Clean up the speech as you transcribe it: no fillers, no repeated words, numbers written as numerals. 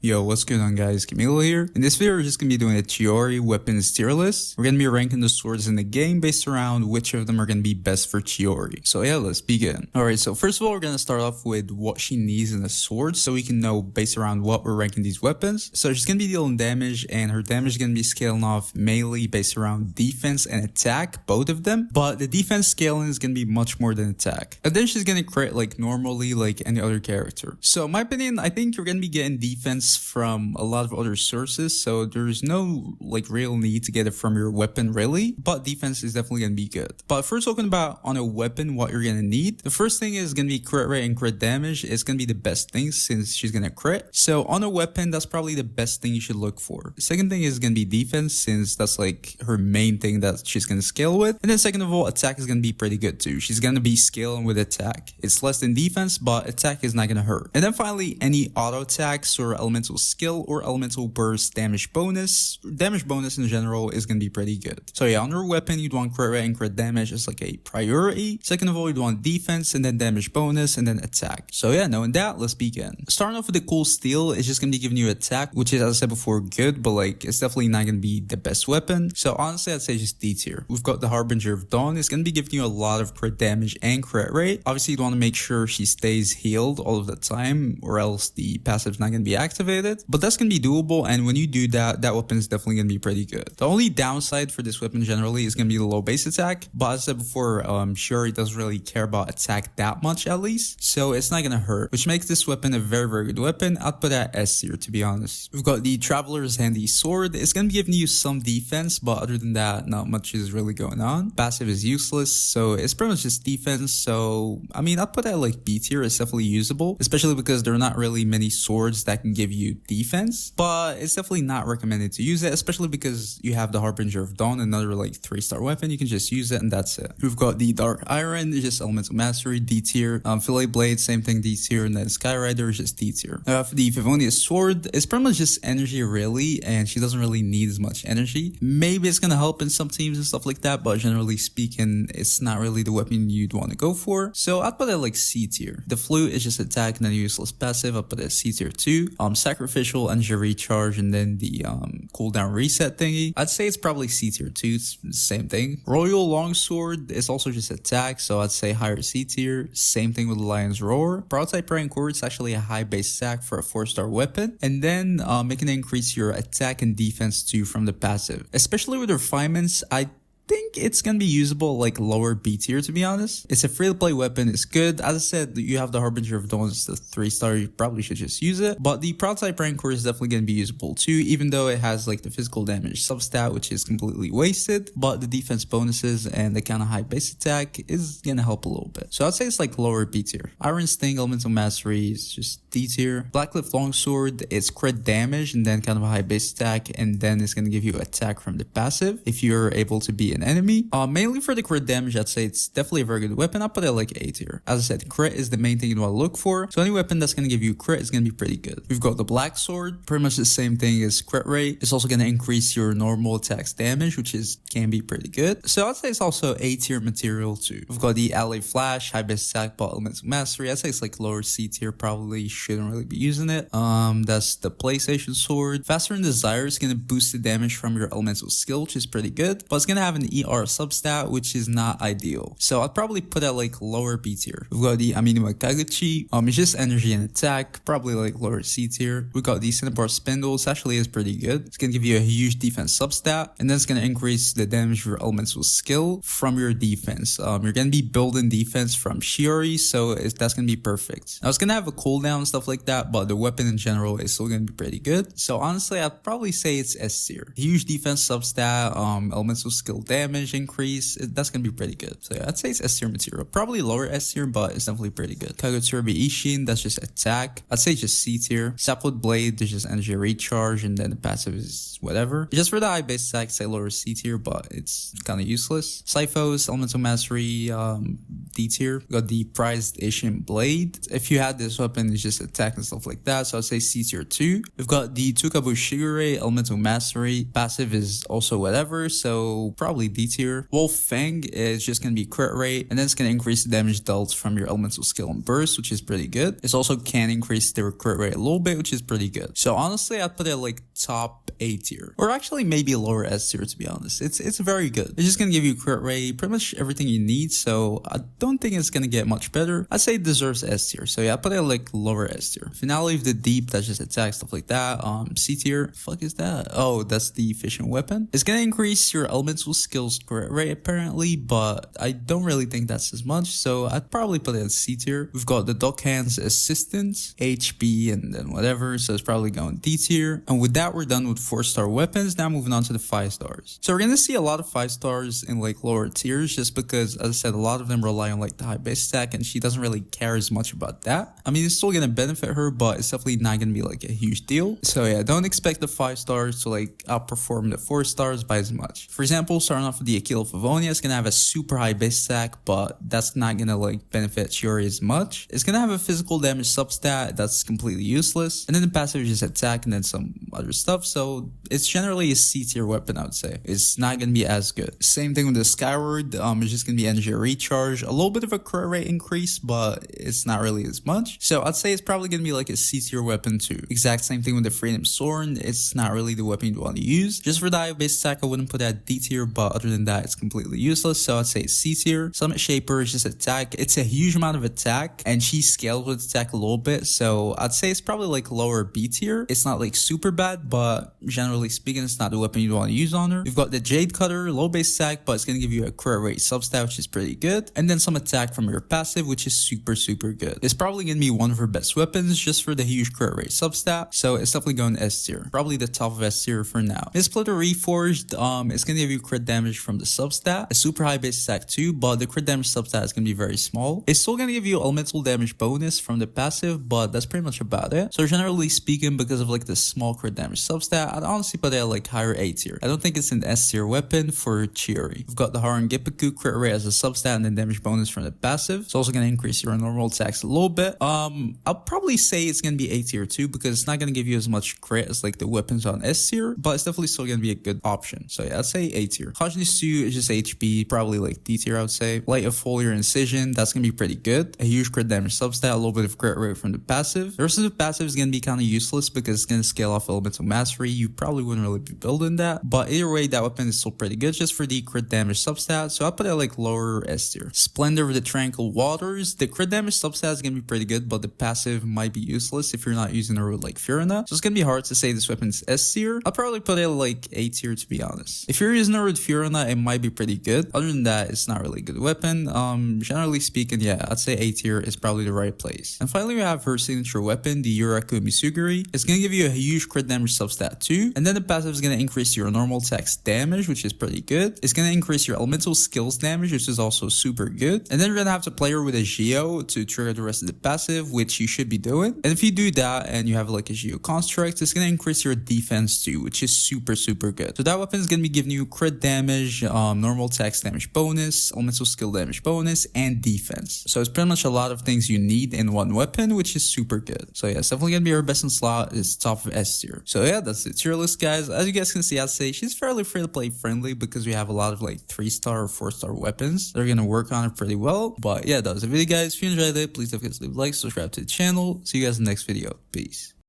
Yo, what's going on guys, Camilo here. In this video we're just gonna be doing a Chiori weapons tier list. We're gonna be ranking the swords in the game based around which of them are gonna be best for Chiori. So yeah, let's begin. Alright, so first of all we're gonna start off with what she needs in a sword so we can know based around what we're ranking these weapons. So she's gonna be dealing damage and her damage is gonna be scaling off mainly based around defense and attack, both of them. But the defense scaling is gonna be much more than attack. And then she's gonna crit like normally like any other character. So in my opinion, I think you're gonna be getting defense from a lot of other sources, so there's no like real need to get it from your weapon really, but defense is definitely gonna be good. But first, talking about on a weapon what you're gonna need, the first thing is gonna be crit rate and crit damage. It's gonna be the best thing since she's gonna crit, so on a weapon that's probably the best thing you should look for. The second thing is gonna be defense since that's like her main thing that she's gonna scale with. And then second of all, attack is gonna be pretty good too. She's gonna be scaling with attack. It's less than defense, but attack is not gonna hurt. And then finally, any auto attacks or elemental skill or elemental burst damage bonus in general is going to be pretty good. So yeah, on your weapon you'd want crit rate and crit damage as like a priority. Second of all, you'd want defense and then damage bonus and then attack. So yeah, knowing that, let's begin. Starting off with the cool steel, it's just going to be giving you attack, which is, as I said before, good, but like it's definitely not going to be the best weapon. So honestly, I'd say just D tier. We've got the Harbinger of Dawn. It's going to be giving you a lot of crit damage and crit rate. Obviously, you'd want to make sure she stays healed all of the time or else the passive's not going to be activated. But that's going to be doable, and when you do that, that weapon is definitely going to be pretty good. The only downside for this weapon generally is going to be the low base attack, but as I said before, Chiori doesn't really care about attack that much at least, so it's not going to hurt, which makes this weapon a very good weapon. I'd put at S tier to be honest. We've got the Traveler's Handy Sword. It's going to be giving you some defense, but other than that, not much is really going on. Passive is useless, so it's pretty much just defense, so I mean, I'd put that like B tier. It's definitely usable, especially because there are not really many swords that can give you defense, but it's definitely not recommended to use it, especially because you have the Harbinger of Dawn, another like 3-star weapon. You can just use it and that's it. We've got the Dark Iron, it's just elemental mastery, D tier. Fillet Blade, same thing, D tier. And then Skyrider is just D tier. For the Favonius Sword, it's pretty much just energy really, and she doesn't really need as much energy. Maybe it's gonna help in some teams and stuff like that, but generally speaking, it's not really the weapon you'd want to go for. So I'd put it like C tier. The Flute is just attack and then useless passive. I'd put it C tier too. Sacrificial and recharge, and then the cooldown reset thingy, I'd say it's probably C tier too. It's the same thing. Royal Longsword is also just attack, so I'd say higher C tier. Same thing with Lion's Roar. Prototype Praying Core, it's actually a high base attack for a 4-star weapon, and then it can increase your attack and defense too from the passive. Especially with refinements, I think it's gonna be usable like lower B tier to be honest. It's a free to play weapon, it's good. As I said, you have the Harbinger of Dawn, it's the 3-star, you probably should just use it. But the Prototype Rancor is definitely gonna be usable too, even though it has like the physical damage substat, which is completely wasted. But the defense bonuses and the kind of high base attack is gonna help a little bit. So I'd say it's like lower B tier. Iron Sting, Elemental Mastery is just D tier. Blackcliff Longsword, it's crit damage and then kind of a high base attack, and then it's gonna give you attack from the passive if you're able to be an enemy. Mainly for the crit damage, I'd say it's definitely a very good weapon. I'll put it like A tier. As I said, crit is the main thing you want to look for, so any weapon that's going to give you crit is going to be pretty good. We've got the Black Sword, pretty much the same thing as crit rate. It's also going to increase your normal attacks damage, which can be pretty good. So I'd say it's also A tier material too. We've got the Alley Flash, high base attack, but elemental mastery. I'd say it's like lower C tier, probably shouldn't really be using it. That's the PlayStation Sword. Faster and Desire is going to boost the damage from your elemental skill, which is pretty good, but it's going to have an ER substat, which is not ideal. So I'd probably put at like lower B tier. We've got the Aminuma Kaguchi. It's just energy and attack, probably like lower C tier. We got the Cinnabar Spindle. It actually is pretty good. It's gonna give you a huge defense substat, and then it's gonna increase the damage of your elemental skill from your defense. You're gonna be building defense from Chiori, so that's gonna be perfect. Now it's gonna have a cooldown and stuff like that, but the weapon in general is still gonna be pretty good. So honestly, I'd probably say it's S tier. Huge defense substat, elemental skill damage increase, that's gonna be pretty good. So yeah, I'd say it's S tier material. Probably lower S tier, but it's definitely pretty good. Kagutsurubi Ishin, that's just attack. I'd say just C tier. Sapwood Blade, there's just energy recharge, and then the passive is whatever. Just for the high base attack, say lower C tier, but it's kind of useless. Sipho's Elemental Mastery, D tier. We got the Prized Ishin Blade. If you had this weapon, it's just attack and stuff like that, so I'd say C tier 2. We've got the Tukabu Shigure Elemental Mastery. Passive is also whatever, so probably probably D tier. Wolf Fang is just gonna be crit rate, and then it's gonna increase the damage dealt from your elemental skill and burst, which is pretty good. It's also can increase the crit rate a little bit, which is pretty good. So honestly, I'd put it like top A tier, or actually maybe lower S tier, to be honest. It's very good. It's just gonna give you crit rate, pretty much everything you need. So I don't think it's gonna get much better. I'd say it deserves S tier. So yeah, I put it like lower S tier. Finale of the Deep, that's just attack, stuff like that. C tier, fuck is that? Oh, that's the efficient weapon. It's gonna increase your elemental skills crit rate apparently, but I don't really think that's as much. So I'd probably put it at C tier. We've got the Duck Hands Assistant, HP, and then whatever. So it's probably going D tier. And with that, we're done with 4-star weapons. Now moving on to the 5 stars. So we're gonna see a lot of 5 stars in like lower tiers, just because, as I said, a lot of them rely on like the high base attack, and she doesn't really care as much about that. I mean, it's still gonna benefit her, but it's definitely not gonna be like a huge deal. So yeah, don't expect the 5 stars to like outperform the 4 stars by as much. For example, starting off with the Aquila Favonia, it's gonna have a super high base attack, but that's not gonna like benefit Chiori as much. It's gonna have a physical damage substat that's completely useless, and then the passive is just attack and then some other stuff. So it's generally a C tier weapon, I would say. It's not gonna be as good. Same thing with the Skyward. It's just gonna be energy recharge, a little bit of a crit rate increase, but it's not really as much. So I'd say it's probably gonna be like a C tier weapon too. Exact same thing with the Freedom Sword. It's not really the weapon you want to use. Just for the high base attack, I wouldn't put that D tier, but other than that, it's completely useless. So I'd say C tier. Summit Shaper is just attack. It's a huge amount of attack, and she scales with attack a little bit. So I'd say it's probably like lower B tier. It's not like super bad, but generally speaking, it's not the weapon you want to use on her. We've got the Jade Cutter, low base attack, but it's gonna give you a crit rate substat, which is pretty good, and then some attack from your passive, which is super good. It's probably gonna be one of her best weapons just for the huge crit rate substat. So it's definitely going S tier, probably the top of S tier for now. This Splitter Reforged, it's gonna give you crit damage from the substat, a super high base attack too, but the crit damage substat is gonna be very small. It's still gonna give you elemental damage bonus from the passive, but that's pretty much about it. So generally speaking, because of like the small crit damage substat, I'd honestly put it at like higher A tier. I don't think it's an S tier weapon for Chiori. We've got the Haran Gippaku crit rate as a substat and then damage bonus from the passive. It's also gonna increase your normal attacks a little bit. I'll probably say it's gonna be A tier too, because it's not gonna give you as much crit as like the weapons on S tier, but it's definitely still gonna be a good option. So yeah, I'd say A tier. Hajni's Suit is just HP, probably like D tier, I would say. Light of Foliar Incision, that's gonna be pretty good. A huge crit damage substat, a little bit of crit rate from the passive. The rest of the passive is gonna be kind of useless because it's gonna scale off elemental mastery. You probably wouldn't really be building that, but either way, that weapon is still pretty good just for the crit damage substat. So I'll put it like lower S tier. Splendor of the Tranquil Waters, the crit damage substat is gonna be pretty good, but the passive might be useless if you're not using her with like Fiorina. So it's gonna be hard to say this weapon's S tier. I'll probably put it like A tier, to be honest. If you're using her with Fiorina, it might be pretty good. Other than that, it's not really a good weapon. Generally speaking, yeah, I'd say A tier is probably the right place. And finally, we have her signature weapon, the Yuraku Misuguri. It's gonna give you a huge crit damage substat too, and then the passive is gonna increase your normal attacks damage, which is pretty good. It's gonna increase your elemental skills damage, which is also super good. And then you're gonna have to play her with a Geo to trigger the rest of the passive, which you should be doing. And if you do that and you have like a Geo construct, it's gonna increase your defense too, which is super good. So that weapon is gonna be giving you crit damage, normal attacks damage bonus, elemental skill damage bonus, and defense. So it's pretty much a lot of things you need in one weapon, which is super good. So yeah, it's definitely gonna be her best in slot. It's top of S tier. So yeah, that's the tier list, guys. As you guys can see, I'd say she's fairly free to play friendly because we have a lot of like 3-star or 4-star weapons that are gonna work on it pretty well. But yeah, that was the video, guys. If you enjoyed it, please don't forget to leave a like, subscribe to the channel. See you guys in the next video. Peace.